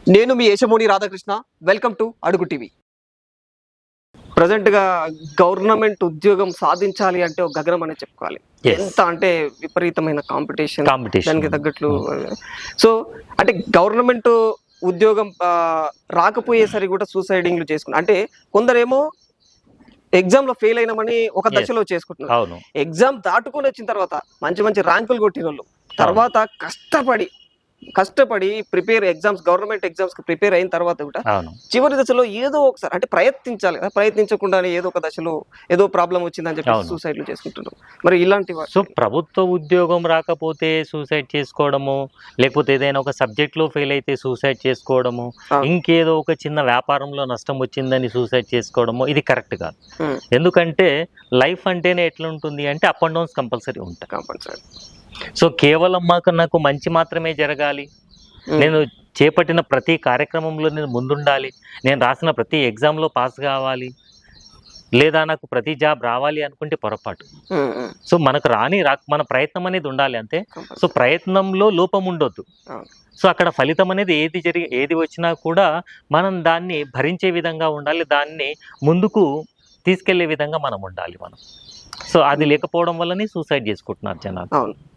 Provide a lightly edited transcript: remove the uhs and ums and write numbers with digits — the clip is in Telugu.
నేను మీ యశమూని రాధాకృష్ణ. వెల్కమ్ టు అడుగు టీవీ. ప్రజెంట్‌గా గవర్నమెంట్ ఉద్యోగం సాధించాలి అంటే ఒక గగనం అనే చెప్పుకోవాలి. యెస్. ఎంత అంటే విపరీతమైన కాంపిటీషన్. కాంపిటీషన్. దానికి తగ్గట్లు సో, అంటే గవర్నమెంట్ ఉద్యోగం రాకపోయేసరికి కూడా సూసైడింగ్‌లు చేసుకున్నారు. అంటే కొందరేమో ఎగ్జామ్‌లో ఫెయిల్ అయినామని ఒక Yes. దశలో చేసుకుంటున్నారు. అవును. ఎగ్జామ్ దాటుకొని వచ్చిన తర్వాత మంచి మంచి ర్యాంకులు కొట్టినోళ్ళు తర్వాత కష్టపడి గవర్నమెంట్ ఎగ్జామ్స్‌కి ప్రిపేర్ అయిన తర్వాత కూడా అవును. చివరి దశలో ఏదో ఒకసారి అంటే ప్రయత్నించాలి కదా! ప్రయత్నించకుండానే ఏదో ఒక దశలో ఏదో ప్రాబ్లమ్ వచ్చిందని చెప్పి అవును. సూసైడ్‌లు చేసుకుంటున్నారు. మరి ఇలాంటి సో, ప్రభుత్వ ఉద్యోగం రాకపోతే సూసైడ్ చేసుకోవడము, లేకపోతే ఏదైనా ఒక సబ్జెక్ట్‌లో ఫెయిల్ అయితే సూసైడ్ చేసుకోవడము, అవును. ఇంకేదో ఒక చిన్న వ్యాపారంలో నష్టం వచ్చిందని సూసైడ్ చేసుకోవడము ఇది కరెక్ట్ కాదు. హ్మ్. ఎందుకంటే లైఫ్ అంటేనే ఎట్లుంటుంది అంటే అప్ అండ్ డౌన్స్ కంపల్సరీ ఉంటాయి. కంపల్సరీ. సో, కేవలం నాకు మంచి మాత్రమే జరగాలి. నేను చేపట్టిన ప్రతి కార్యక్రమంలో నేను ముందుండాలి. నేను రాసిన ప్రతి ఎగ్జామ్‌లో పాస్ కావాలి. లేదా నాకు ప్రతి జాబ్ రావాలి అనుకుంటే పొరపాటు. సో, మనకు మన ప్రయత్నం అనేది ఉండాలి అంతే. సో, ప్రయత్నంలో లోపం ఉండొద్దు. అవును. సో, అక్కడ ఫలితం అనేది ఏది వచ్చినా కూడా మనం దాన్ని భరించే విధంగా ఉండాలి. దాన్ని ముందుకు తీసుకెళ్లే విధంగా మనం ఉండాలి మనం. సో, అది లేకపోవడం వల్లనే సూసైడ్ చేసుకుంటున్నారు జనాలు. అవును.